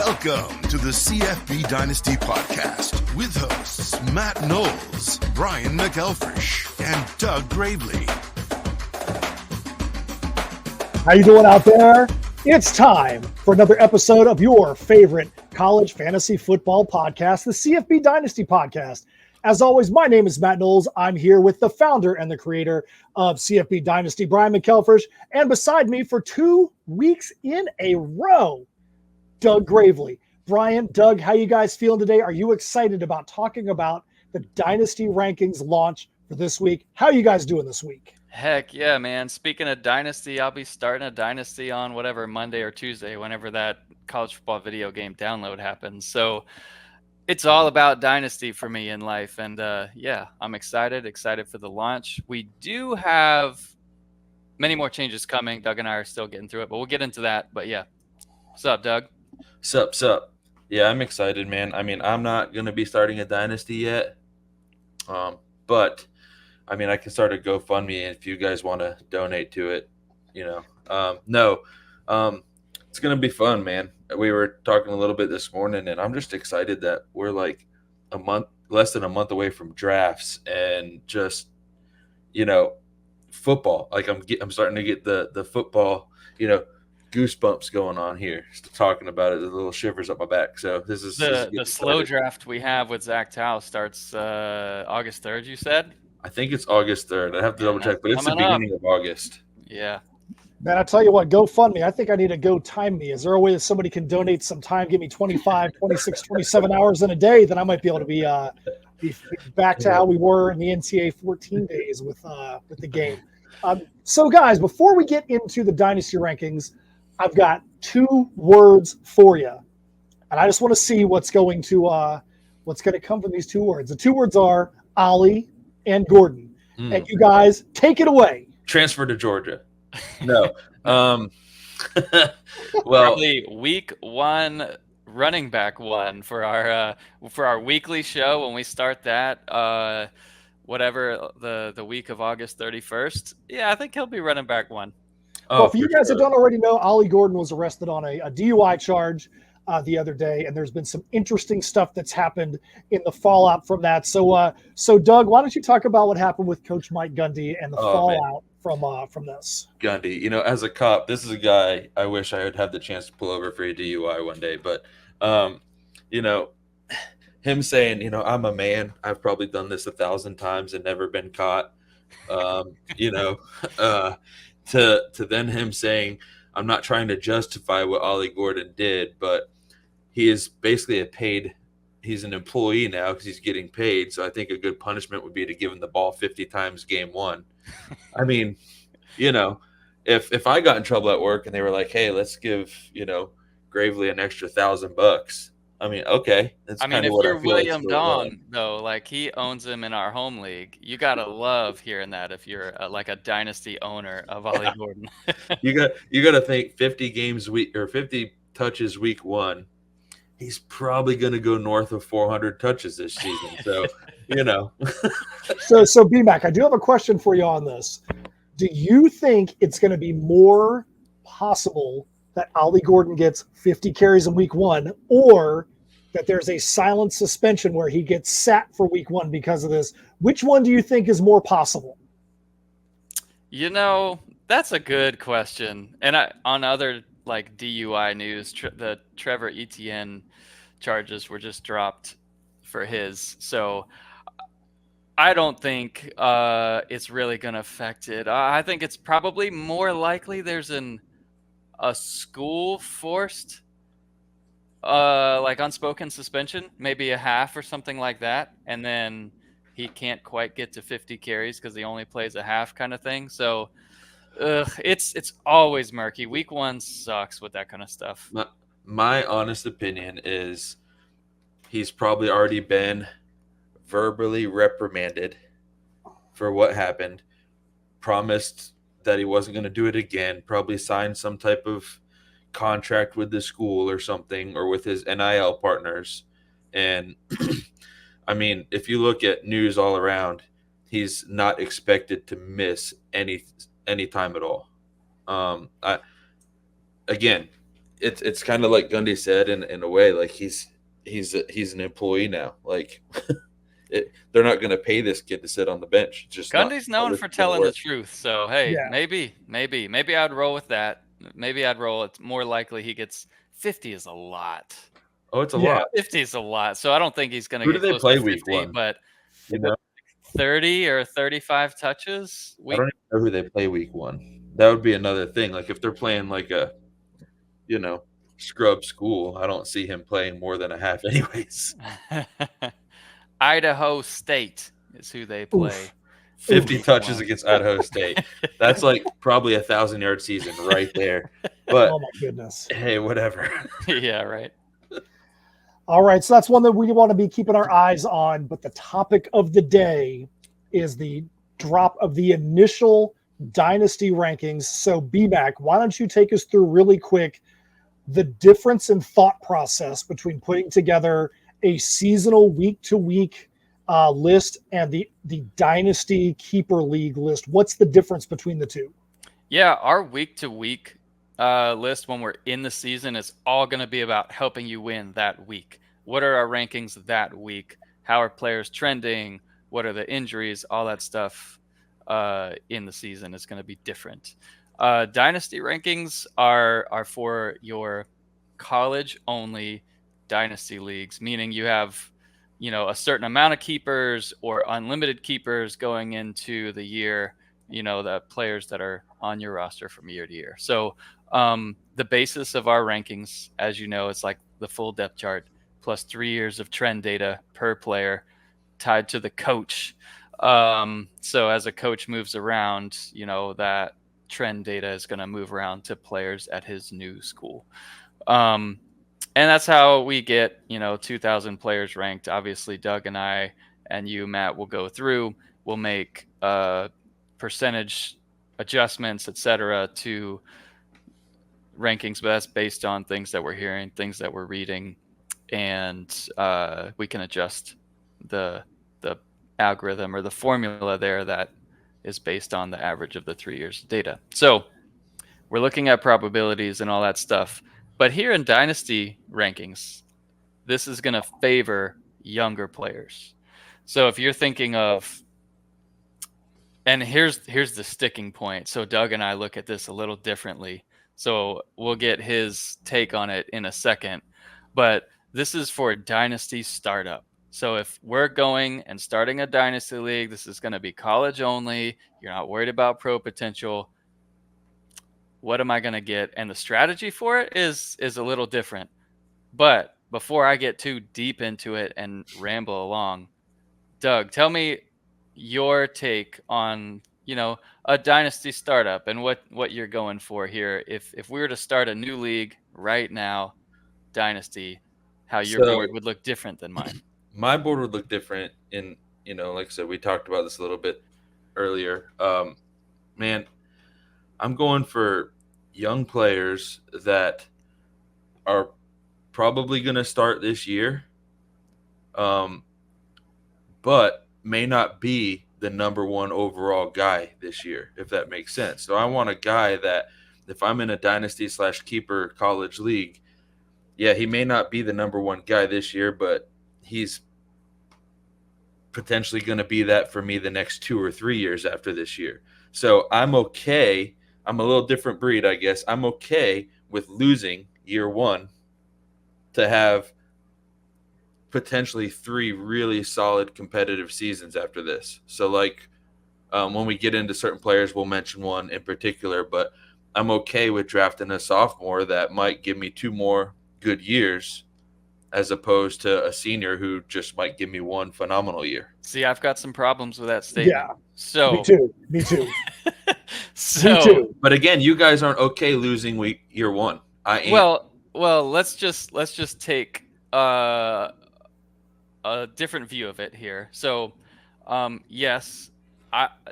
Welcome to the CFB Dynasty podcast with hosts Matt Knowles, Brian McElfresh, and Doug Gravely. How you doing out there? It's time for another episode of your favorite college fantasy football podcast, the CFB Dynasty podcast. As always, my name is Matt Knowles. I'm here with the founder and the creator of CFB Dynasty, Brian McElfresh, and beside me for 2 weeks in a row, Doug Gravely. Brian, Doug, how you guys feeling today? Are you excited about talking about the Dynasty rankings launch for this week? How are you guys doing this week? Heck yeah, man. Speaking of Dynasty, I'll be starting a Dynasty on whatever Monday or Tuesday, whenever that college football video game download happens. So it's all about Dynasty for me in life. And yeah, I'm excited for the launch. We do have many more changes coming. Doug and I are still getting through it, but we'll get into that. But yeah. What's up, Doug? Sup. Yeah, I'm excited, man. I mean, I'm not going to be starting a Dynasty yet. But I mean, I can start a GoFundMe if you guys want to donate to it, you know. It's going to be fun, man. We were talking a little bit this morning, and I'm just excited that we're like less than a month away from drafts and just, you know, football. Like I'm starting to get the football, you know, goosebumps going on here. Just talking about it, the little shivers up my back. So this is the slow draft we have with Zach Tao starts August 3rd, you said? I think it's August 3rd. I have to double check, but it's the beginning of August. Yeah. Man, I tell you what, GoFundMe, I think I need to go time me. Is there a way that somebody can donate some time, give me 25, 26, 27 hours in a day, then I might be able to be back to how we were in the NCAA 14 days with the game. So guys, before we get into the Dynasty rankings, I've got 2 words for you, and I just want to see what's going to come from these 2 words. The 2 words are Ollie and Gordon, and you guys take it away. Transfer to Georgia. No, well, probably week 1 running back 1 for our weekly show when we start that. Whatever the week of August 31st. Yeah, I think he'll be running back 1. Well, for you guys that don't already know, Ollie Gordon was arrested on a DUI charge the other day, and there's been some interesting stuff that's happened in the fallout from that. So Doug, why don't you talk about what happened with Coach Mike Gundy and the fallout from this? Gundy, you know, as a cop, this is a guy I wish I would have the chance to pull over for a DUI one day. But, you know, him saying, you know, I'm a man. I've probably done this 1,000 times and never been caught. You know, to then him saying, I'm not trying to justify what Ollie Gordon did, but he is basically he's an employee now because he's getting paid. So I think a good punishment would be to give him the ball 50 times game 1. I mean, you know, if I got in trouble at work and they were like, hey, let's give, you know, Gravely an extra $1,000. I mean, okay. That's I mean, kind of if what you're I feel William like Dawn, though, like he owns him in our home league, you gotta love hearing that if you're like a Dynasty owner of Ollie Gordon. you got to think 50 games week or 50 touches week 1. He's probably going to go north of 400 touches this season. So, you know. So B-Mac, I do have a question for you on this. Do you think it's going to be more possible that Ollie Gordon gets 50 carries in week 1, or that there's a silent suspension where he gets sat for week 1 because of this? Which one do you think is more possible? You know, that's a good question. And on other like DUI news, the Trevor Etienne charges were just dropped for his. So I don't think it's really going to affect it. I think it's probably more likely there's a school forced like unspoken suspension, maybe a half or something like that, and then he can't quite get to 50 carries because he only plays a half kind of thing. So it's always murky. Week 1 sucks with that kind of stuff. My honest opinion is he's probably already been verbally reprimanded for what happened, promised that he wasn't going to do it again, probably signed some type of contract with the school or something, or with his NIL partners. And I mean, if you look at news all around, he's not expected to miss any time at all. Again, it's kind of like Gundy said in a way, like he's an employee now. Like they're not going to pay this kid to sit on the bench. It's just Gundy's not known this for is gonna telling the work. truth. So, hey, Yeah. maybe I'd roll with that. Maybe I'd roll. It's more likely he gets 50 is a lot. Oh, it's a Yeah. lot. 50 is a lot. So I don't think he's going to Who get do they close play to week 50, one? but You know, 30 or 35 touches. I don't even know who they play week one. That would be another thing. Like if they're playing like a, scrub school, I don't see him playing more than a half anyways. Idaho State is who they play. Oof. 50 Oof. touches Wow. against Idaho State. That's like probably 1,000-yard season right there. But Oh my goodness. hey, whatever. Yeah, right. All right, so that's one that we want to be keeping our eyes on. But the topic of the day is the drop of the initial Dynasty rankings. So, BMAC, why don't you take us through really quick the difference in thought process between putting together a seasonal week-to-week list and the Dynasty Keeper League list? What's the difference between the two? Yeah, our week-to-week list when we're in the season is all going to be about helping you win that week. What are our rankings that week? How are players trending? What are the injuries? All that stuff in the season is going to be different. Dynasty rankings are for your college-only dynasty leagues, meaning you have a certain amount of keepers or unlimited keepers going into the year. The players that are on your roster from year to year. So the basis of our rankings, as you know, it's like the full depth chart plus 3 years of trend data per player tied to the coach. So as a coach moves around, that trend data is going to move around to players at his new school. And that's how we get, 2,000 players ranked. Obviously, Doug and I and you, Matt, will go through. We'll make percentage adjustments, etc., to rankings, but that's based on things that we're hearing, things that we're reading, and we can adjust the algorithm or the formula there that is based on the average of the 3 years of data. So we're looking at probabilities and all that stuff. But here in Dynasty rankings, this is going to favor younger players. So if you're thinking of, and here's the sticking point. So Doug and I look at this a little differently. So we'll get his take on it in a second. But this is for a Dynasty startup. So if we're going and starting a Dynasty league, this is going to be college only. You're not worried about pro potential. What am I going to get? And the strategy for it is a little different. But before I get too deep into it and ramble along, Doug, tell me your take on, a Dynasty startup and what you're going for here. If we were to start a new league right now, Dynasty, how your board would look different than mine. My board would look different in, like I said, we talked about this a little bit earlier. Man, I'm going for young players that are probably going to start this year, but may not be the number one overall guy this year, if that makes sense. So I want a guy that if I'm in a Dynasty/keeper college league, yeah, he may not be the number one guy this year, but he's potentially going to be that for me the next 2 or 3 years after this year. So I'm okay. I'm a little different breed, I guess. I'm okay with losing year one to have potentially 3 really solid competitive seasons after this. So when we get into certain players, we'll mention one in particular, but I'm okay with drafting a sophomore that might give me 2 more good years as opposed to a senior who just might give me 1 phenomenal year. See, I've got some problems with that statement. Yeah. So Me too. So, Me too. But again, you guys aren't okay losing year one. I am. Well, let's just take a different view of it here. So, yes,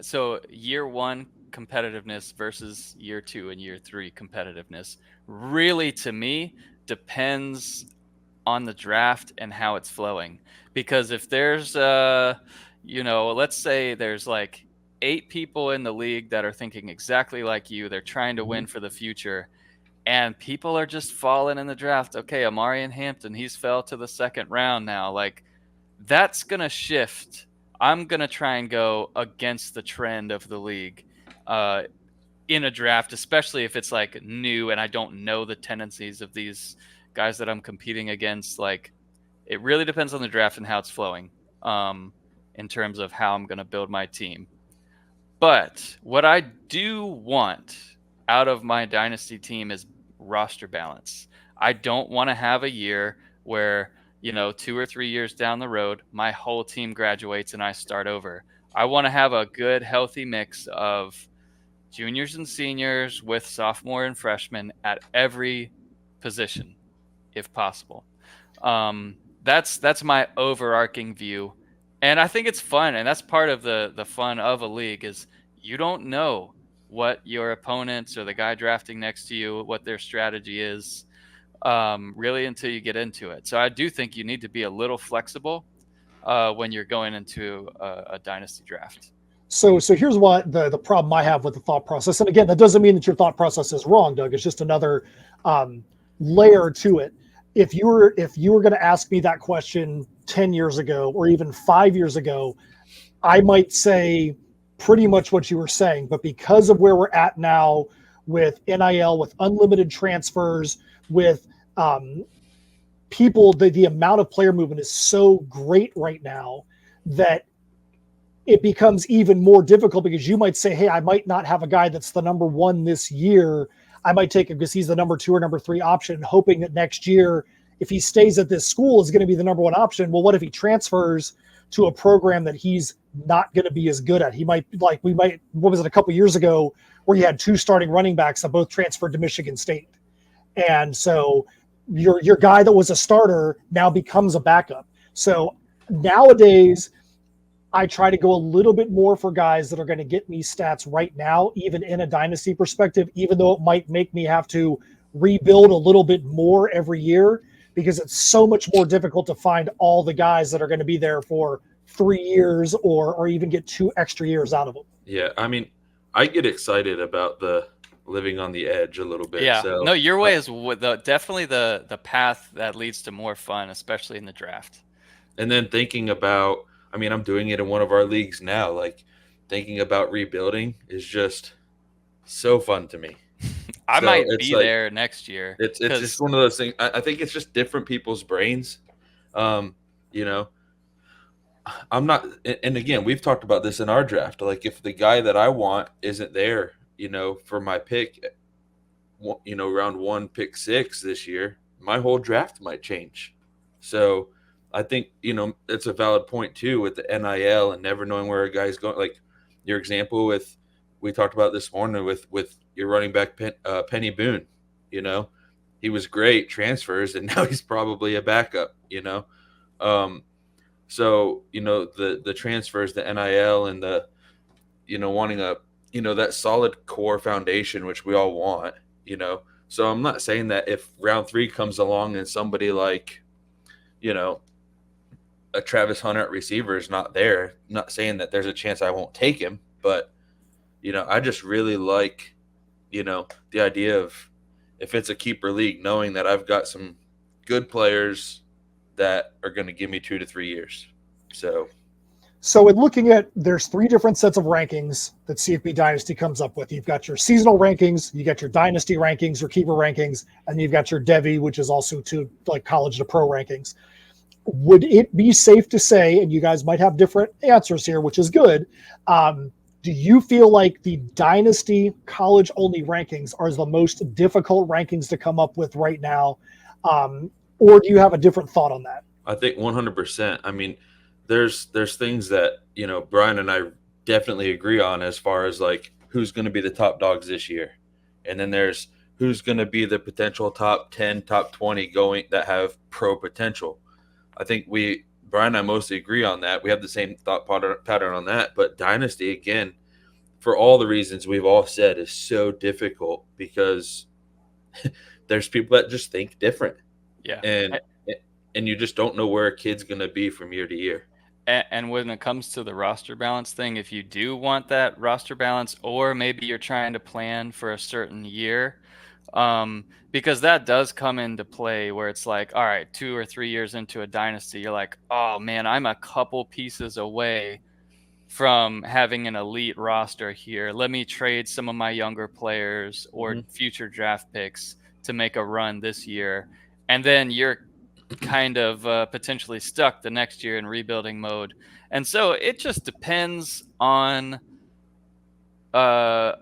so year one competitiveness versus year 2 and year 3 competitiveness really, to me, depends on the draft and how it's flowing. Because if there's let's say there's like 8 people in the league that are thinking exactly like you, they're trying to win for the future, and people are just falling in the draft. Okay, Amarian Hampton, he's fell to the second round now. Like, that's going to shift. I'm going to try and go against the trend of the league in a draft, especially if it's like new and I don't know the tendencies of these guys that I'm competing against. Like, it really depends on the draft and how it's flowing in terms of how I'm going to build my team. But what I do want out of my dynasty team is roster balance. I don't want to have a year where, 2 or 3 years down the road, my whole team graduates and I start over. I want to have a good, healthy mix of juniors and seniors with sophomore and freshmen at every position, if possible. That's my overarching view, and I think it's fun, and that's part of the fun of a league is you don't know what your opponents or the guy drafting next to you, what their strategy is, really until you get into it. So I do think you need to be a little flexible when you're going into a dynasty draft. So here's what the problem I have with the thought process. And again, that doesn't mean that your thought process is wrong, Doug. It's just another layer to it. If you were going to ask me that question 10 years ago or even 5 years ago, I might say pretty much what you were saying. But because of where we're at now with NIL, with unlimited transfers, with people, the amount of player movement is so great right now that it becomes even more difficult, because you might say, hey, I might not have a guy that's the number one this year. I might take him because he's the number 2 or number 3 option, hoping that next year, if he stays at this school, is going to be the number 1 option. Well, what if he transfers to a program that he's not going to be as good at? What was it, a couple years ago where you had 2 starting running backs that both transferred to Michigan State. And so your guy that was a starter now becomes a backup. So nowadays, I try to go a little bit more for guys that are going to get me stats right now, even in a dynasty perspective, even though it might make me have to rebuild a little bit more every year, because it's so much more difficult to find all the guys that are going to be there for 3 years or even get 2 extra years out of them. Yeah, I mean, I get excited about the living on the edge a little bit. Yeah, So, no, your way is definitely the path that leads to more fun, especially in the draft. And then thinking about, I mean, I'm doing it in one of our leagues now. Like, thinking about rebuilding is just so fun to me. I might be there next year. It's just one of those things. I think it's just different people's brains. I'm not, and again, we've talked about this in our draft. Like, if the guy that I want isn't there, for my pick, round 1, pick 6 this year, my whole draft might change. So I think, it's a valid point too with the NIL and never knowing where a guy's going. Like your example we talked about this morning with your running back, Penny Boone, he was great, transfers, and now he's probably a backup, So, the transfers, the NIL and the, wanting that solid core foundation, which we all want, So I'm not saying that if round 3 comes along and somebody like, a Travis Hunter at receiver is not there, I'm not saying that there's a chance I won't take him, but, I just really like, the idea of, if it's a keeper league, knowing that I've got some good players that are going to give me 2 to 3 years. So in looking at, there's 3 different sets of rankings that CFB Dynasty comes up with. You've got your seasonal rankings, you got your dynasty rankings, your keeper rankings, and you've got your Devy, which is also 2 like college to pro rankings. Would it be safe to say, and you guys might have different answers here, which is good, do you feel like the dynasty college only rankings are the most difficult rankings to come up with right now? Or do you have a different thought on that? I think 100%. I mean, there's things that, Brian and I definitely agree on, as far as like who's going to be the top dogs this year. And then there's who's going to be the potential top 10, top 20 going that have pro potential. I think Brian and I mostly agree on that. We have the same thought pattern on that. But dynasty, again, for all the reasons we've all said, is so difficult because there's people that just think different. Yeah. And you just don't know where a kid's going to be from year to year. And when it comes to the roster balance thing, if you do want that roster balance, or maybe you're trying to plan for a certain year, Because that does come into play where it's like, all right, 2 or 3 years into a dynasty, you're like, oh man, I'm a couple pieces away from having an elite roster here. Let me trade some of my younger players or future draft picks to make a run this year. And then you're kind of potentially stuck the next year in rebuilding mode. And so it just depends on a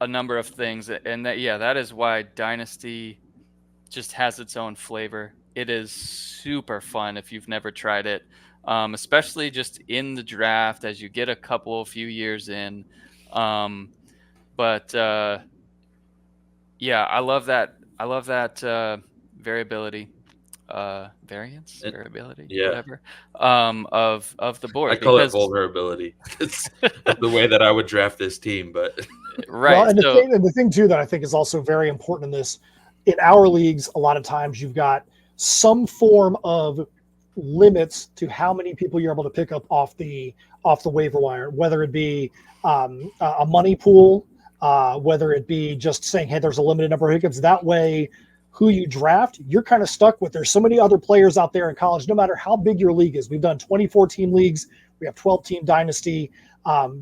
number of things. And that is why Dynasty just has its own flavor. It is super fun if you've never tried it, especially just in the draft as you get a few years in. But yeah, I love that. I love that variability, variability, whatever, of the board. I call it vulnerability. It's the way that I would draft this team, but right. Well, and the thing too that I think is also very important in this, in our leagues, a lot of times you've got some form of limits to how many people you're able to pick up off the waiver wire, whether it be a money pool, whether it be just saying, hey, there's a limited number of pickups. That way, who you draft, you're kind of stuck with. There's so many other players out there in college, no matter how big your league is. We've done 24-team leagues. We have 12-team dynasty.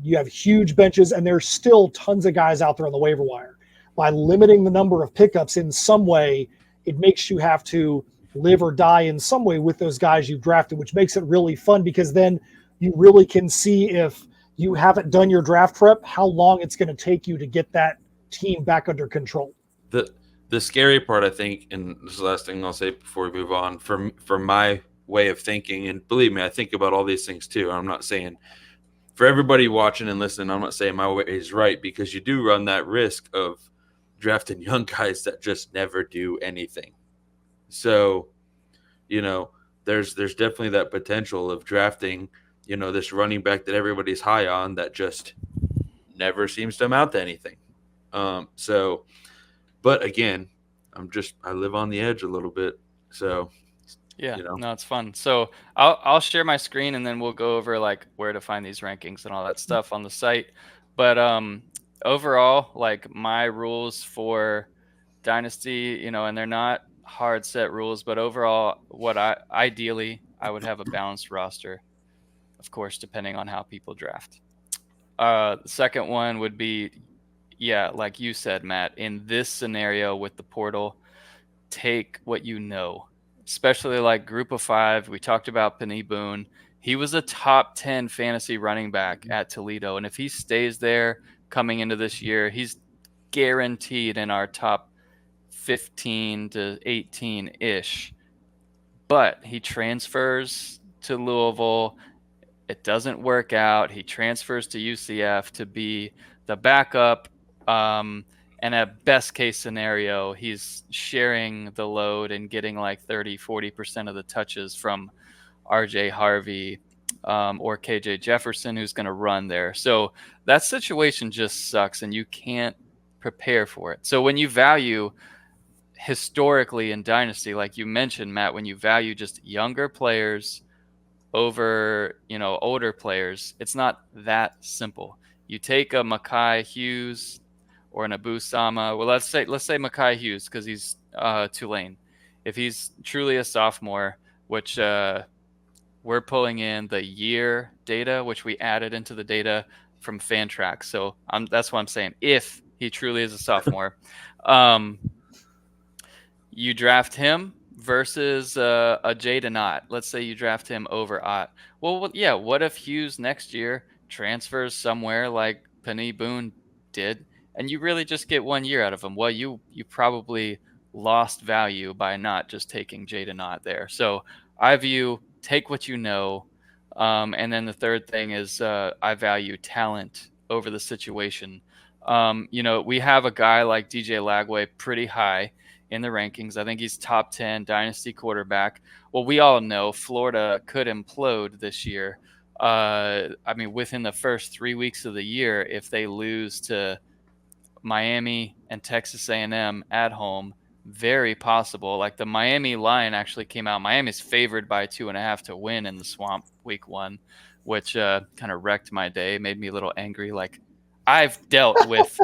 You have huge benches, and there's still tons of guys out there on the waiver wire. By limiting the number of pickups in some way, it makes you have to live or die in some way with those guys you've drafted, which makes it really fun because then you really can see, if you haven't done your draft prep, how long it's going to take you to get that team back under control. The scary part, I think, and this is the last thing I'll say before we move on, for my way of thinking, and believe me, I think about all these things too. I'm not saying, for everybody watching and listening, I'm not saying my way is right, because you do run that risk of drafting young guys that just never do anything. So, there's definitely that potential of drafting, this running back that everybody's high on that just never seems to amount to anything. But again, I live on the edge a little bit. So yeah, no, it's fun. So I'll share my screen and then we'll go over like where to find these rankings and all that stuff on the site. But overall, like my rules for Dynasty, and they're not hard set rules, but overall, ideally I would have a balanced roster, of course, depending on how people draft. The second one would be, like you said, Matt, in this scenario with the portal, take what you know, especially like group of 5. We talked about Penny Boone. He was a top 10 fantasy running back at Toledo. And if he stays there coming into this year, he's guaranteed in our top 15 to 18-ish. But he transfers to Louisville. It doesn't work out. He transfers to UCF to be the backup. And at best case scenario, he's sharing the load and getting like 30-40% of the touches from RJ Harvey or KJ Jefferson, who's going to run there. So that situation just sucks and you can't prepare for it. So when you value historically in Dynasty, like you mentioned, Matt, when you value just younger players over, older players, it's not that simple. You take a Mekhi Hughes or an Abu Sama. Well, let's say Mekhi Hughes, because he's Tulane. If he's truly a sophomore, which we're pulling in the year data, which we added into the data from Fantrax. So that's what I'm saying. If he truly is a sophomore, you draft him versus a Jaden Ott. Let's say you draft him over Ott. Well, yeah, what if Hughes next year transfers somewhere like Penny Boone did, and you really just get 1 year out of him? Well, you probably lost value by not just taking Jaden Ott there. So I view take what you know. And then the third thing is I value talent over the situation. We have a guy like DJ Lagway pretty high in the rankings. I think he's top 10 dynasty quarterback. Well, we all know Florida could implode this year. Within the first 3 weeks of the year, if they lose to Miami and Texas A&M at home, very possible. Like the Miami line actually came out. Miami's favored by 2.5 to win in the Swamp week 1, which kind of wrecked my day, made me a little angry. Like I've dealt with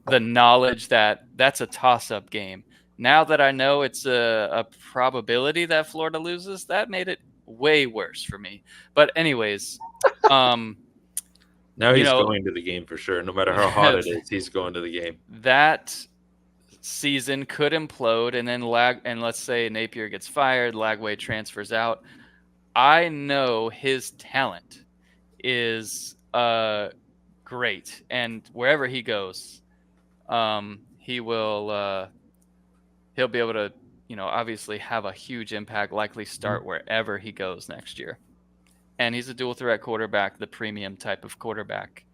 the knowledge that that's a toss-up game. Now that I know it's a probability that Florida loses, that made it way worse for me. But anyways, Now you he's know, going to the game for sure. No matter how hot it is, he's going to the game. that season could implode, and then let's say Napier gets fired, Lagway transfers out. I know his talent is great, and wherever he goes, he will he'll be able to, obviously have a huge impact, likely start wherever he goes next year. And he's a dual threat quarterback, the premium type of quarterback.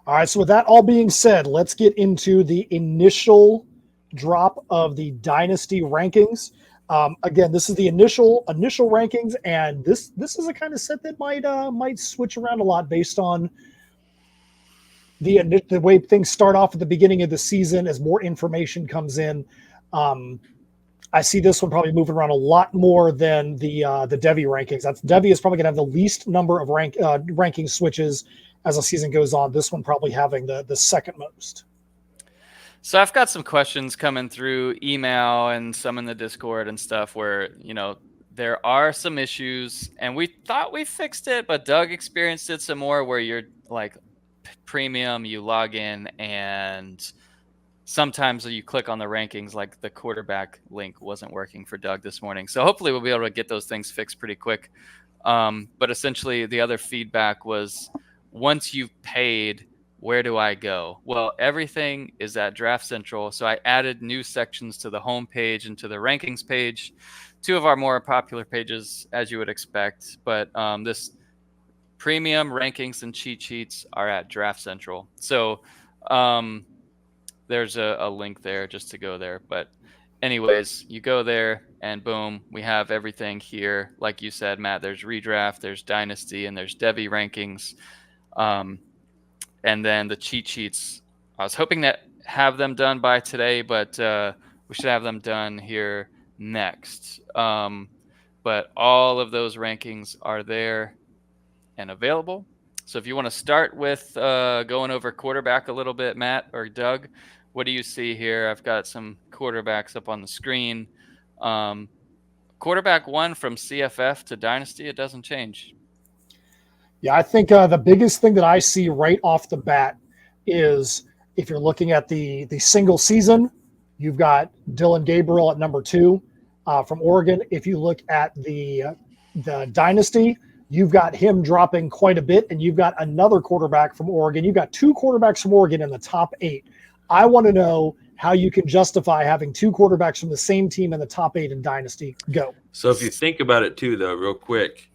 All right, so with that all being said, let's get into the initial drop of the Dynasty rankings. Again, this is the initial rankings, and this is a kind of set that might switch around a lot based on the way things start off at the beginning of the season as more information comes in. I see this one probably moving around a lot more than the Devy rankings. Devy is probably going to have the least number of ranking switches as the season goes on. This one probably having the second most. So I've got some questions coming through email and some in the Discord and stuff where, there are some issues, and we thought we fixed it, but Doug experienced it some more where you're like premium, you log in, and sometimes you click on the rankings, like the quarterback link wasn't working for Doug this morning. So hopefully we'll be able to get those things fixed pretty quick. But essentially the other feedback was, once you've paid, where do I go? Well, everything is at Draft Central. So I added new sections to the home page and to the rankings page, two of our more popular pages, as you would expect. But this premium rankings and cheat sheets are at Draft Central. So there's a link there just to go there. But anyways, you go there and boom, we have everything here. Like you said, Matt, there's Redraft, there's Dynasty, and there's Devy rankings. And then the cheat sheets, I was hoping to have them done by today, but we should have them done here next. But all of those rankings are there and available. So if you want to start with going over quarterback a little bit, Matt or Doug, what do you see here? I've got some quarterbacks up on the screen. Quarterback 1 from CFF to Dynasty, it doesn't change. Yeah, I think the biggest thing that I see right off the bat is if you're looking at the single season, you've got Dylan Gabriel at number 2 from Oregon. If you look at the Dynasty, you've got him dropping quite a bit, and you've got another quarterback from Oregon. You've got 2 quarterbacks from Oregon in the top 8. I want to know how you can justify having 2 quarterbacks from the same team in the top 8 in Dynasty. Go. So if you think about it too, though, real quick,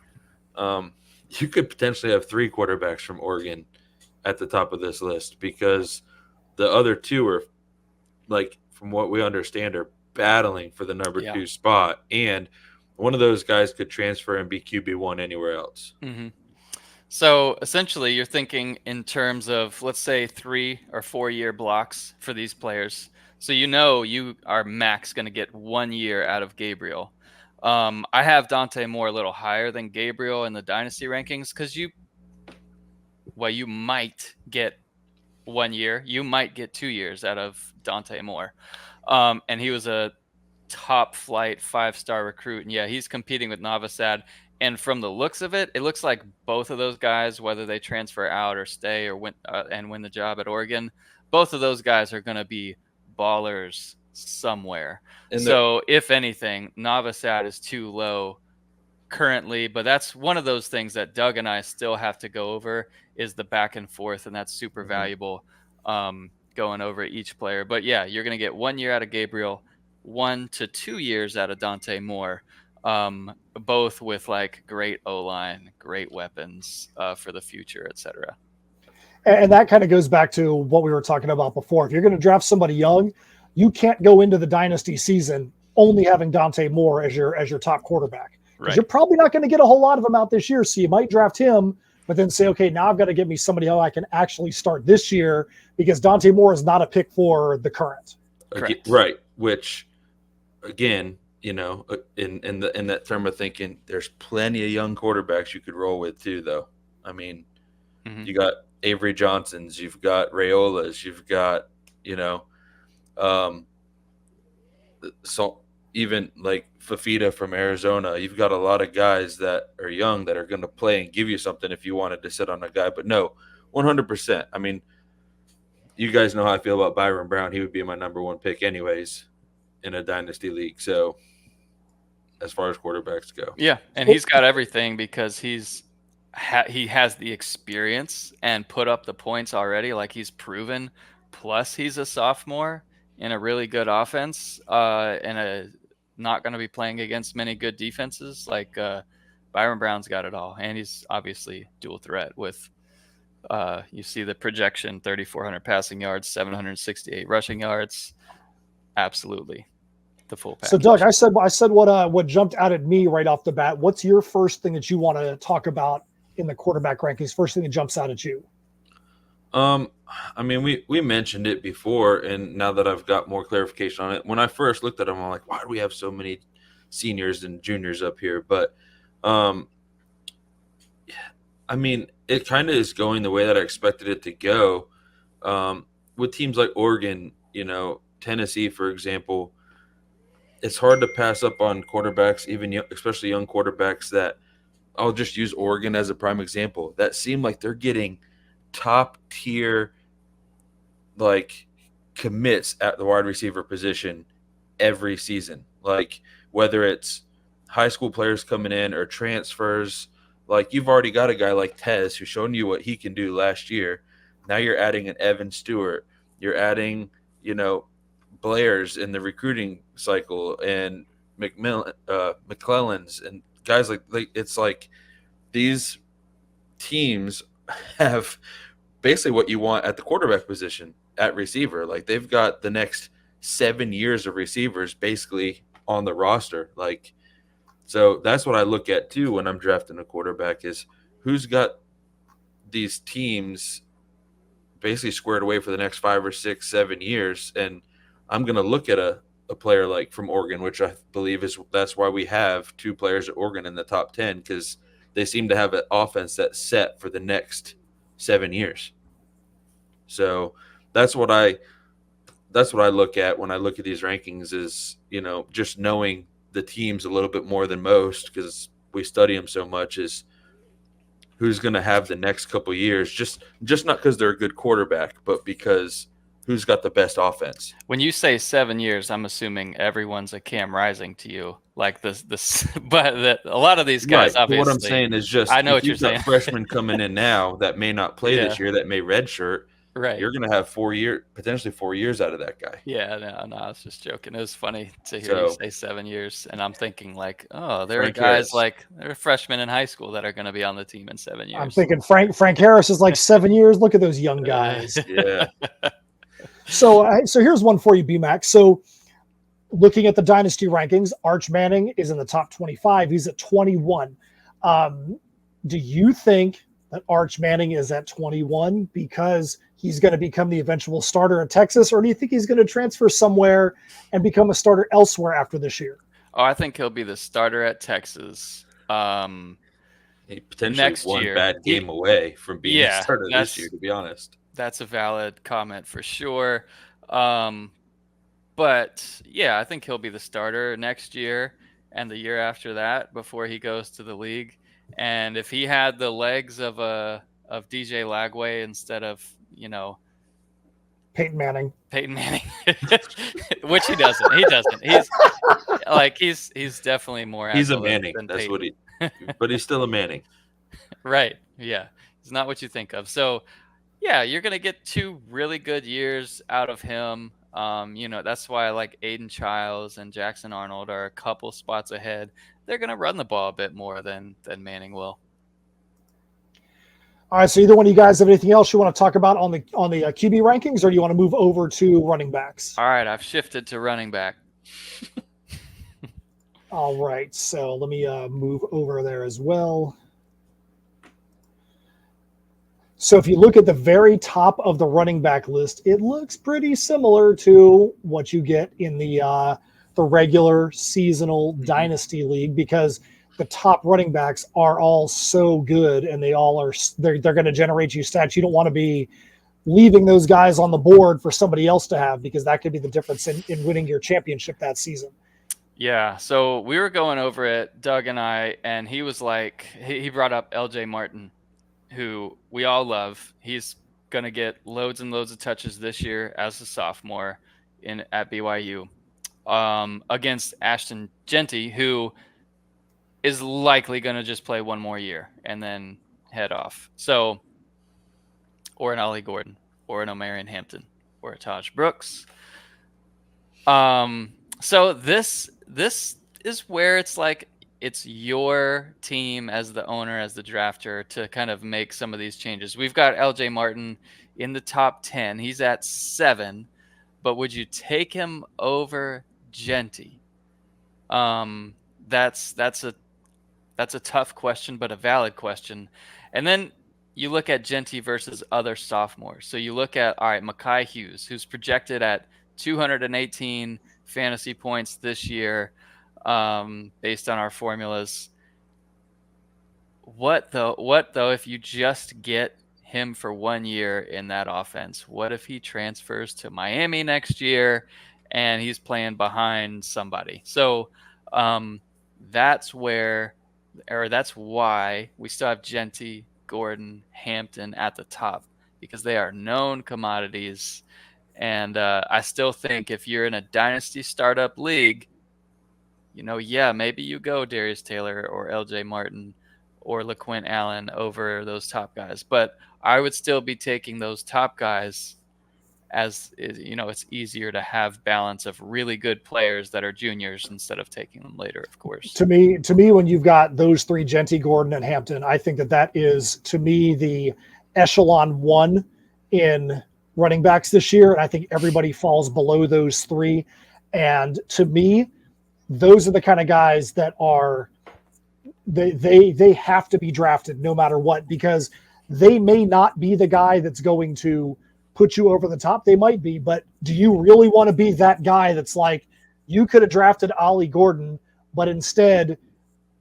you could potentially have 3 quarterbacks from Oregon at the top of this list, because the other 2 are, like, from what we understand, are battling for the number 2 spot. And one of those guys could transfer and be QB1 anywhere else. Mm-hmm. So essentially you're thinking in terms of, let's say, 3 or 4 year blocks for these players. So you are max going to get 1 year out of Gabriel. I have Dante Moore a little higher than Gabriel in the Dynasty rankings because you might get 1 year. You might get 2 years out of Dante Moore. And he was a top flight 5-star recruit. And yeah, he's competing with Navasad. And from the looks of it, it looks like both of those guys, whether they transfer out or stay or win the job at Oregon, both of those guys are going to be ballers somewhere. And so if anything, Navasad is too low currently, but that's one of those things that Doug and I still have to go over, is the back and forth, and that's super valuable going over each player. But yeah, you're going to get 1 year out of Gabriel, 1 to 2 years out of Dante Moore, both with like great O-line, great weapons for the future, etc. And that kind of goes back to what we were talking about before. If you're going to draft somebody young, you can't go into the Dynasty season only having Dante Moore as your top quarterback. Because you're probably not going to get a whole lot of them out this year. So you might draft him, but then say, okay, now I've got to get me somebody who I can actually start this year, because Dante Moore is not a pick for the current. Correct. Right. Which, again, in that term of thinking, there's plenty of young quarterbacks you could roll with too, though. I mean, you got Avery Johnsons, you've got Rayolas, you've got, you know, so even like Fafita from Arizona. You've got a lot of guys that are young that are going to play and give you something if you wanted to sit on a guy. But no, 100%. I mean, you guys know how I feel about Byron Brown. He would be my number one pick anyways in a dynasty league. So as far as quarterbacks go. Yeah, and he's got everything because he has the experience and put up the points already, like he's proven. Plus, he's a sophomore in a really good offense, and not going to be playing against many good defenses. Like Byron Brown's got it all, and he's obviously dual threat with. You see the projection: 3,400 passing yards, 768 rushing yards. Absolutely. The full package. So, Doug, I said what jumped out at me right off the bat. What's your first thing that you want to talk about in the quarterback rankings? First thing that jumps out at you. I mean, we mentioned it before, and now that I've got more clarification on it, when I first looked at them, I'm like, why do we have so many seniors and juniors up here? But, I mean, it kind of is going the way that I expected it to go. With teams like Oregon, you know, Tennessee, for example. It's hard to pass up on quarterbacks, especially young quarterbacks that I'll just use Oregon as a prime example. That seem like they're getting top tier like commits at the wide receiver position every season. Like whether it's high school players coming in or transfers, like you've already got a guy like Tez who's shown you what he can do last year. Now you're adding an Evan Stewart. You're adding, you know, Blair's in the recruiting cycle and McClellan's and guys like it's like these teams have basically what you want at the quarterback position at receiver. Like they've got the next 7 years of receivers basically on the roster. Like, so that's what I look at too when I'm drafting a quarterback is who's got these teams basically squared away for the next 5 or 6, 7 years. And I'm going to look at a player like from Oregon, which I believe that's why we have 2 players at Oregon in the top 10 because they seem to have an offense that's set for the next 7 years. So that's what I look at when I look at these rankings is, you know, just knowing the teams a little bit more than most because we study them so much is who's going to have the next couple of years, just not because they're a good quarterback, but because who's got the best offense. When you say 7 years, I'm assuming everyone's a Cam Rising to you, like this. But a lot of these guys, right. obviously. What I'm saying is just I know what you've you're got saying. freshmen coming in now that may not play this year, that may redshirt. Right. You're going to have potentially 4 years out of that guy. Yeah, no, I was just joking. It was funny to hear you say 7 years, and I'm thinking like, oh, there are guys like they're freshmen in high school that are going to be on the team in 7 years. I'm thinking Frank Harris is like 7 years. Look at those young guys. Yeah. So here's one for you, BMAC. So looking at the dynasty rankings, Arch Manning is in the top 25. He's at 21. Do you think that Arch Manning is at 21 because he's going to become the eventual starter at Texas, or do you think he's going to transfer somewhere and become a starter elsewhere after this year? Oh, I think he'll be the starter at Texas. He potentially next one year. bad game away from being the starter this year, to be honest. That's a valid comment for sure. But yeah, I think he'll be the starter next year and the year after that before he goes to the league. And if he had the legs of DJ Lagway instead of, you know, Peyton Manning, which he doesn't. He's definitely more. He's a Manning. That's Peyton. But he's still a Manning. Right. Yeah. He's not what you think of. So yeah, you're going to get 2 really good years out of him. You know, that's why I like Aiden Childs and Jackson Arnold are a couple spots ahead. They're going to run the ball a bit more than Manning will. All right, so either one of you guys have anything else you want to talk about on the QB rankings, or do you want to move over to running backs? All right, I've shifted to running back. All right, so let me move over there as well. So if you look at the very top of the running back list, it looks pretty similar to what you get in the regular seasonal dynasty league, because the top running backs are all so good, and they all are they're going to generate you stats. You don't want to be leaving those guys on the board for somebody else to have, because that could be the difference in winning your championship that season. Yeah, so we were going over it, Doug and I, and he was like, he brought up LJ Martin, who we all love. He's going to get loads and loads of touches this year as a sophomore at BYU, against Ashton Genty, who is likely going to just play one more year and then head off. So, or an Ollie Gordon, or an Omarion Hampton, or a Taj Brooks. So this is where it's like, it's your team as the owner, as the drafter, to kind of make some of these changes. We've got LJ Martin in the top 10. He's at 7, but would you take him over Genty? That's a tough question, but a valid question. And then you look at Genty versus other sophomores. So you look at, all right, Mekhi Hughes, who's projected at 218 fantasy points this year, based on our formulas. What though if you just get him for 1 year in that offense? What if he transfers to Miami next year and he's playing behind somebody? So that's why we still have Genty, Gordon, Hampton at the top, because they are known commodities. And I still think if you're in a dynasty startup league, maybe you go Darius Taylor or LJ Martin or LaQuint Allen over those top guys. But I would still be taking those top guys, as it's easier to have balance of really good players that are juniors instead of taking them later, of course. To me, when you've got those three, Genty, Gordon, and Hampton, I think that is, to me, the echelon 1 in running backs this year. And I think everybody falls below those 3. And to me, those are the kind of guys that are, they have to be drafted no matter what, because they may not be the guy that's going to put you over the top. They might be, but do you really want to be that guy that's like, you could have drafted Ollie Gordon, but instead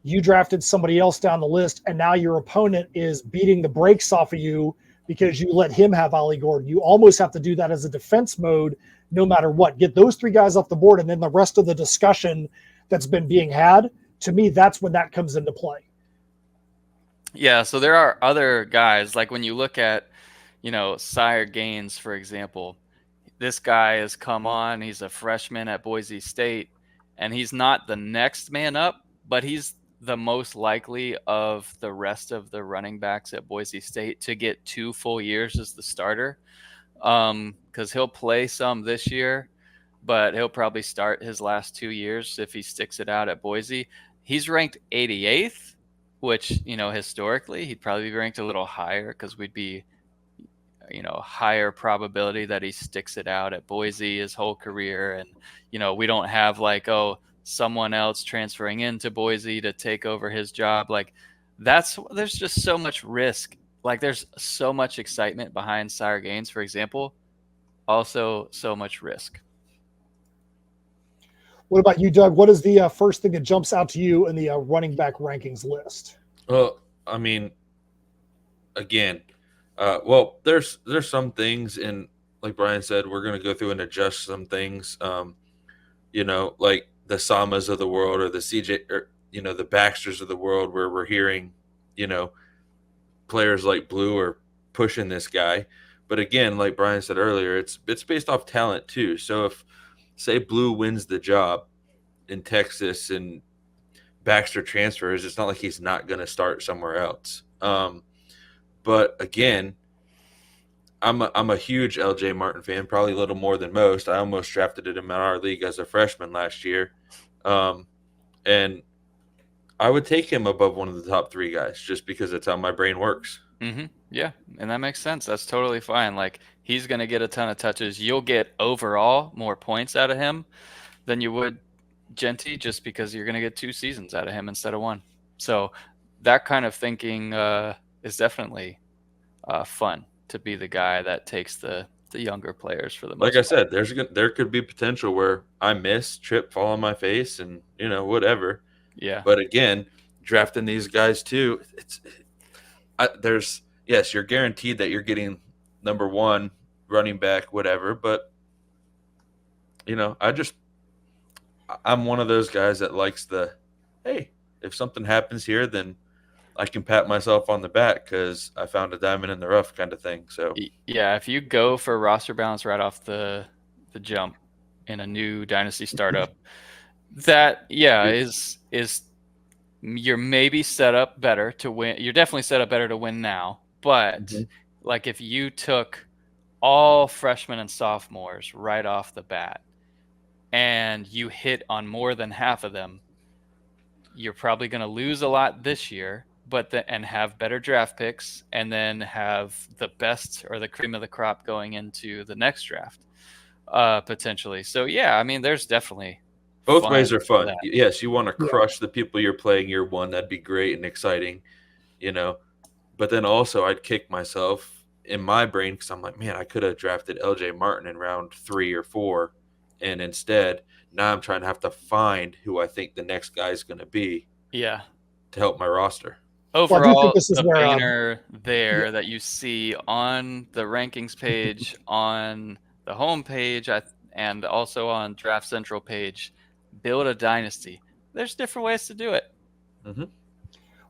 you drafted somebody else down the list, and now your opponent is beating the brakes off of you because you let him have Ollie Gordon? You almost have to do that as a defense mode no matter what. Get those 3 guys off the board, and then the rest of the discussion that's been being had, to me, that's when that comes into play. Yeah, so there are other guys, like when you look at, Sire Gaines, for example. This guy has come on. He's a freshman at Boise State, and he's not the next man up, but he's the most likely of the rest of the running backs at Boise State to get 2 full years as the starter, because he'll play some this year, but he'll probably start his last 2 years if he sticks it out at Boise. He's ranked 88th, which, historically he'd probably be ranked a little higher, because we'd be, higher probability that he sticks it out at Boise his whole career. And, we don't have like, someone else transferring into Boise to take over his job. Like, there's just so much risk. Like, there's so much excitement behind Sire Gaines, for example. Also so much risk. What about you, Doug? What is the first thing that jumps out to you in the running back rankings list? Well, I mean, again, there's some things, and like Brian said, we're going to go through and adjust some things, like the Samas of the world, or the CJ, or, the Baxters of the world, where we're hearing, players like Blue are pushing this guy. But again, like Brian said earlier, it's based off talent too. So if, say, Blue wins the job in Texas and Baxter transfers, it's not like he's not going to start somewhere else. But again, I'm a huge LJ Martin fan, probably a little more than most. I almost drafted him in our league as a freshman last year. And I would take him above one of the top 3 guys, just because that's how my brain works. Mm-hmm. Yeah, and that makes sense. That's totally fine. Like, he's going to get a ton of touches. You'll get overall more points out of him than you would Genty, just because you're going to get 2 seasons out of him instead of 1. So that kind of thinking is definitely fun, to be the guy that takes the younger players for the most part. Like I said, there could be potential where I miss, trip, fall on my face, and whatever. Yeah. But again, drafting these guys too. Yes, you're guaranteed that you're getting number one running back, whatever. But I'm one of those guys that likes hey, if something happens here, then I can pat myself on the back because I found a diamond in the rough kind of thing. So Yeah, if you go for roster balance right off the jump in a new dynasty startup, that is you're maybe set up better to win. You're definitely set up better to win now. But like if you took all freshmen and sophomores right off the bat and you hit on more than half of them, you're probably going to lose a lot this year, and have better draft picks, and then have the best or the cream of the crop going into the next draft, potentially. So yeah, I mean, there's definitely both ways are fun. Yes, you want to Yeah. crush the people you're playing year one. That'd be great and exciting, But then also, I'd kick myself in my brain because I'm like, man, I could have drafted LJ Martin in round 3 or 4, and instead now I'm trying to have to find who I think the next guy is going to be. Yeah. To help my roster. Overall, the banner there that you see on the rankings page, on the home page, and also on Draft Central page, build a dynasty. There's different ways to do it. Mm-hmm.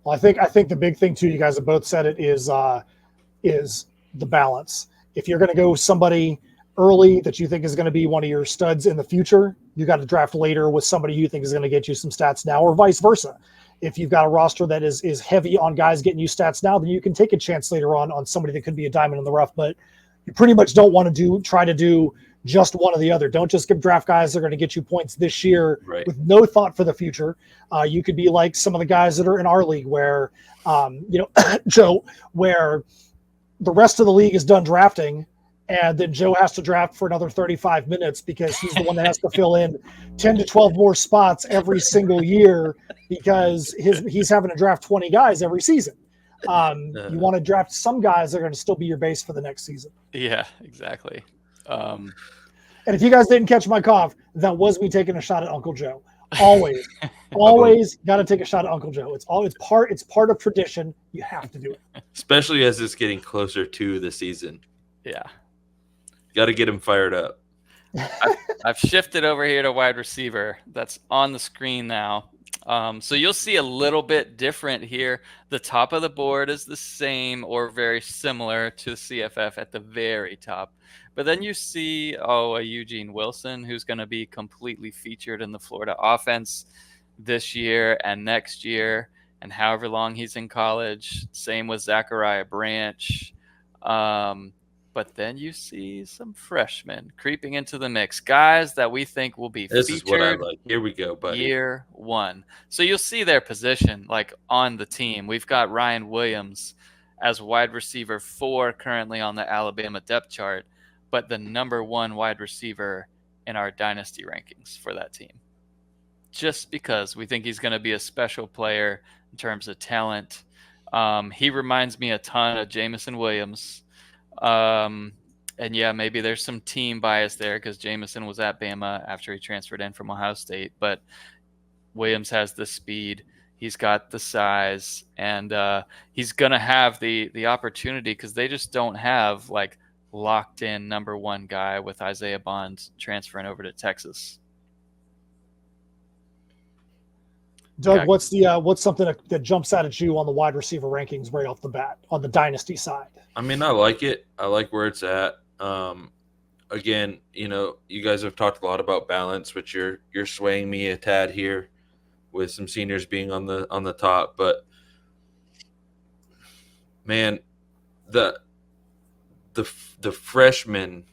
Well, I think the big thing too, you guys have both said it, is the balance. If you're going to go somebody early that you think is going to be one of your studs in the future, you got to draft later with somebody you think is going to get you some stats now, or vice versa. If you've got a roster that is heavy on guys getting you stats now, then you can take a chance later on somebody that could be a diamond in the rough. But you pretty much don't want to try to do just one or the other. Don't just give draft guys that are going to get you points this year with no thought for the future. You could be like some of the guys that are in our league where, Joe, where the rest of the league is done drafting, and then Joe has to draft for another 35 minutes because he's the one that has to fill in 10 to 12 more spots every single year because he's having to draft 20 guys every season. You want to draft some guys that are going to still be your base for the next season. Yeah, exactly. And if you guys didn't catch my cough, that was me taking a shot at Uncle Joe. Always got to take a shot at Uncle Joe. It's part of tradition. You have to do it, especially as it's getting closer to the season. Yeah. Got to get him fired up. I've shifted over here to wide receiver. That's on the screen now. So you'll see a little bit different here. The top of the board is the same or very similar to CFF at the very top. But then you see, a Eugene Wilson, who's going to be completely featured in the Florida offense this year and next year, and however long he's in college. Same with Zachariah Branch. But then you see some freshmen creeping into the mix, guys that we think will be featured. This is what I like. Here we go, buddy. Year one. So you'll see their position like on the team. We've got Ryan Williams as wide receiver 4 currently on the Alabama depth chart, but the number 1 wide receiver in our dynasty rankings for that team. Just because we think he's going to be a special player in terms of talent. He reminds me a ton of Jameson Williams. And yeah, maybe there's some team bias there because Jameson was at Bama after he transferred in from Ohio State, but Williams has the speed, he's got the size, and he's going to have the opportunity because they just don't have like locked in number 1 guy with Isaiah Bond transferring over to Texas. Doug, what's something that jumps out at you on the wide receiver rankings right off the bat on the dynasty side? I mean, I like it. I like where it's at. Again, you guys have talked a lot about balance, which you're swaying me a tad here with some seniors being on the top. But man, the freshmen,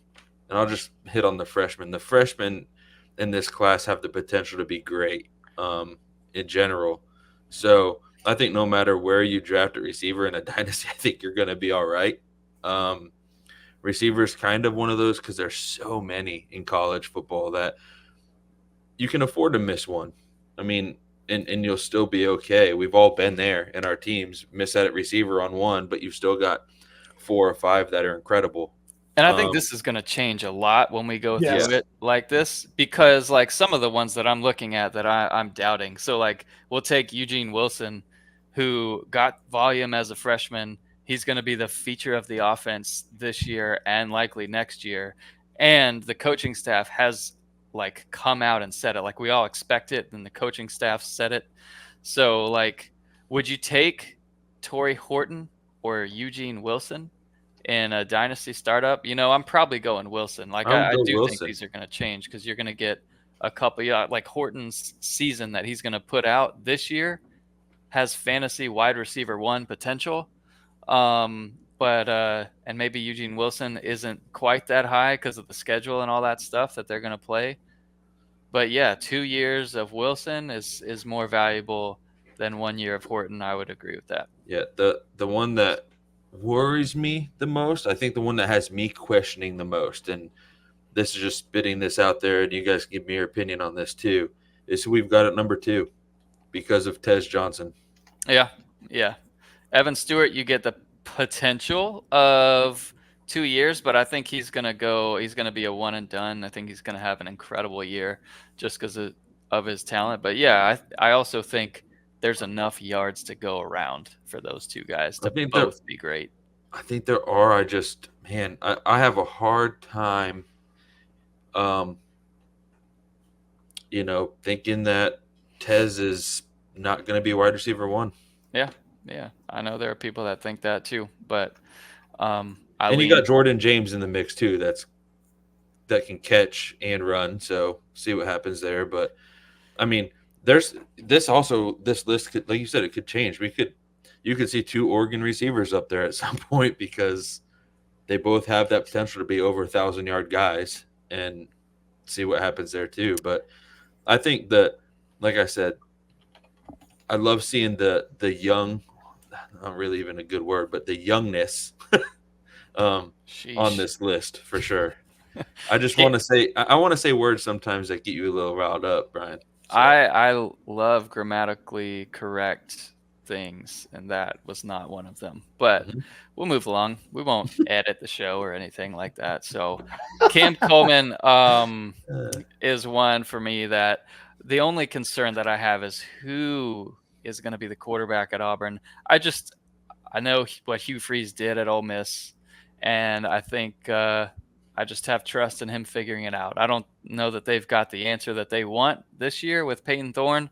and I'll just hit on the freshmen. The freshmen in this class have the potential to be great. In general. So I think no matter where you draft a receiver in a dynasty, I think you're going to be all right. Receivers kind of one of those because there's so many in college football that you can afford to miss one. I mean, and you'll still be okay. We've all been there in our teams, miss out at receiver on one, but you've still got 4 or 5 that are incredible. And I think this is going to change a lot when we go Yes. through it like this, because like some of the ones that I'm looking at that I'm doubting. So like we'll take Eugene Wilson, who got volume as a freshman. He's going to be the feature of the offense this year and likely next year. And the coaching staff has like come out and said it. Like we all expect it, and the coaching staff said it. So like, would you take Torrey Horton or Eugene Wilson in a dynasty startup? I'm probably going Wilson. Like I would I go do think Wilson. these are going to change because you're going to get a couple. Yeah, like Horton's season that he's going to put out this year has fantasy wide receiver 1 potential. But and maybe Eugene Wilson isn't quite that high because of the schedule and all that stuff that they're going to play. But yeah, 2 years of Wilson is more valuable than 1 year of Horton. I would agree with that. Yeah, the one that worries me the most, I think the one that has me questioning the most, and this is just spitting this out there, and you guys can give me your opinion on this too, is who we've got at number 2 because of Tez Johnson. Yeah. Evan Stewart, you get the potential of 2 years, but I think he's going to be a one and done. I think he's going to have an incredible year just because of his talent. But yeah, I also think there's enough yards to go around for those two guys to both be great. I think there are. I have a hard time, thinking that Tez is not going to be wide receiver 1. Yeah. I know there are people that think that too, but and you got Jordan James in the mix too. That can catch and run. So see what happens there. But I mean, this list could, like you said, it could change. You could see 2 Oregon receivers up there at some point because they both have that potential to be over 1,000-yard guys, and see what happens there too. But I think that, like I said, I love seeing the young, not really even a good word, but the youngness on this list for sure. I just want to say, I want to say words sometimes that get you a little riled up, Brian. So. I love grammatically correct things, and that was not one of them. But we'll move along. We won't edit the show or anything like that. So Cam Coleman is one for me that the only concern that I have is who is going to be the quarterback at Auburn. I know what Hugh Freeze did at Ole Miss, and I think I just have trust in him figuring it out. I don't know that they've got the answer that they want this year with Peyton Thorne,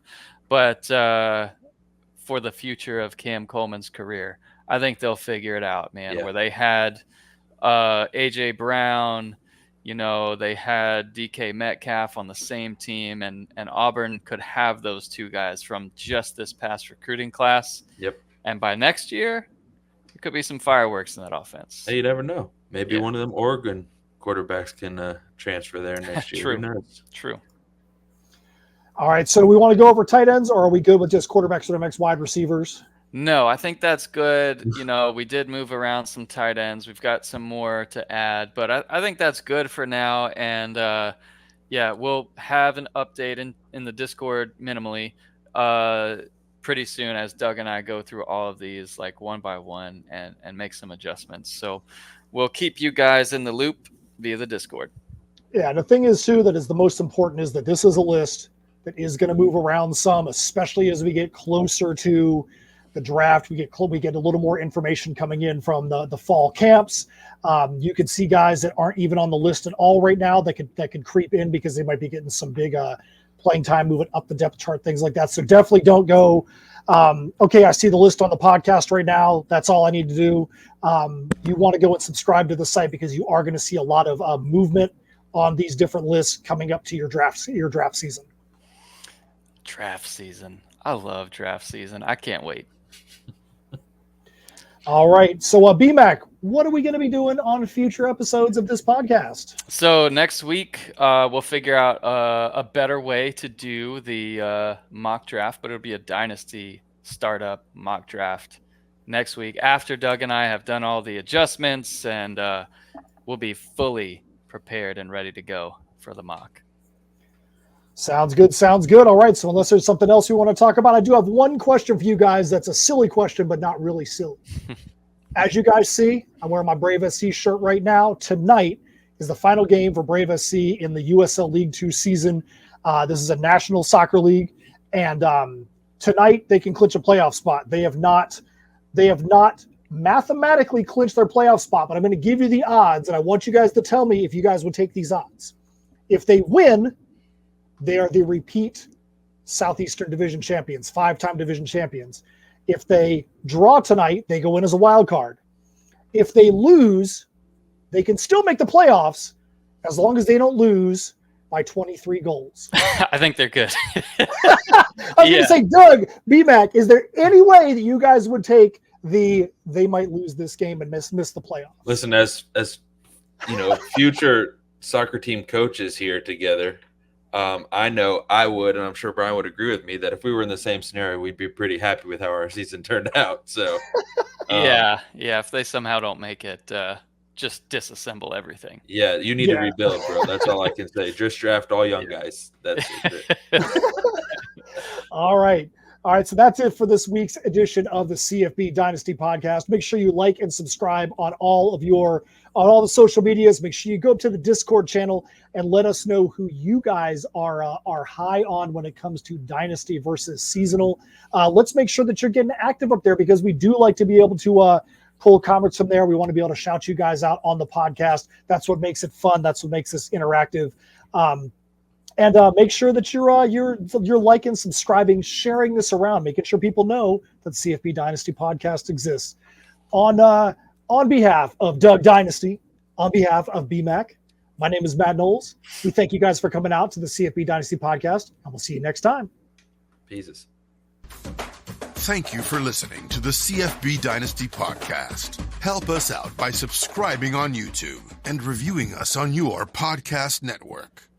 but for the future of Cam Coleman's career, I think they'll figure it out, man. Yeah. Where they had A.J. Brown, they had DK Metcalf on the same team, and Auburn could have those 2 guys from just this past recruiting class. Yep. And by next year, there could be some fireworks in that offense. Hey, you never know. Maybe one of them Oregon quarterbacks can transfer there next year. True. All right, so do we want to go over tight ends, or are we good with just quarterbacks or next wide receivers? No, I think that's good. We did move around some tight ends. We've got some more to add, but I think that's good for now. And we'll have an update in the Discord minimally pretty soon as Doug and I go through all of these like one by one and make some adjustments. So we'll keep you guys in the loop via the Discord. Yeah, the thing is too that is the most important is that this is a list that is going to move around some, especially as we get closer to the draft. We get a little more information coming in from the fall camps. You could see guys that aren't even on the list at all right now that could creep in because they might be getting some big playing time, moving up the depth chart, things like that. So definitely don't go, okay, I see the list on the podcast right now. That's all I need to do. You want to go and subscribe to the site because you are going to see a lot of movement on these different lists coming up to your draft season. Draft season. I love draft season. I can't wait. All right. So, BMAC, what are we going to be doing on future episodes of this podcast? So next week, we'll figure out a better way to do the mock draft, but it'll be a Dynasty startup mock draft next week after Doug and I have done all the adjustments, and we'll be fully prepared and ready to go for the mock. Sounds good. All right. So unless there's something else you want to talk about, I do have one question for you guys. That's a silly question, but not really silly. as you guys see, I'm wearing my Brave SC shirt right now. Tonight is the final game for Brave SC in the USL League 2 season. This is a national soccer league, and tonight they can clinch a playoff spot. They have not mathematically clinched their playoff spot, but I'm going to give you the odds, and I want you guys to tell me if you guys would take these odds. If they win, they are the repeat Southeastern Division champions, 5-time division champions. If they draw tonight, they go in as a wild card. If they lose, they can still make the playoffs as long as they don't lose by 23 goals. I think they're good. I was going to say, Doug, BMAC, is there any way that you guys would take they might lose this game and miss the playoffs? Listen, as future soccer team coaches here together, I know I would, and I'm sure Brian would agree with me, that if we were in the same scenario, we'd be pretty happy with how our season turned out. So, yeah. If they somehow don't make it, just disassemble everything. Yeah, you need to rebuild, bro. That's all I can say. Just draft all young guys. That's it. All right. So that's it for this week's edition of the CFB Dynasty podcast. Make sure you like and subscribe on all the social medias. Make sure you go to the Discord channel and let us know who you guys are high on when it comes to Dynasty versus seasonal. Let's make sure that you're getting active up there, because we do like to be able to pull comments from there. We want to be able to shout you guys out on the podcast. That's what makes it fun. That's what makes us interactive. And make sure that you're liking, subscribing, sharing this around, making sure people know that the CFB Dynasty podcast exists. On behalf of Doug Dynasty, on behalf of BMAC, my name is Matt Knowles. We thank you guys for coming out to the CFB Dynasty podcast, and we'll see you next time. Peace. Thank you for listening to the CFB Dynasty podcast. Help us out by subscribing on YouTube and reviewing us on your podcast network.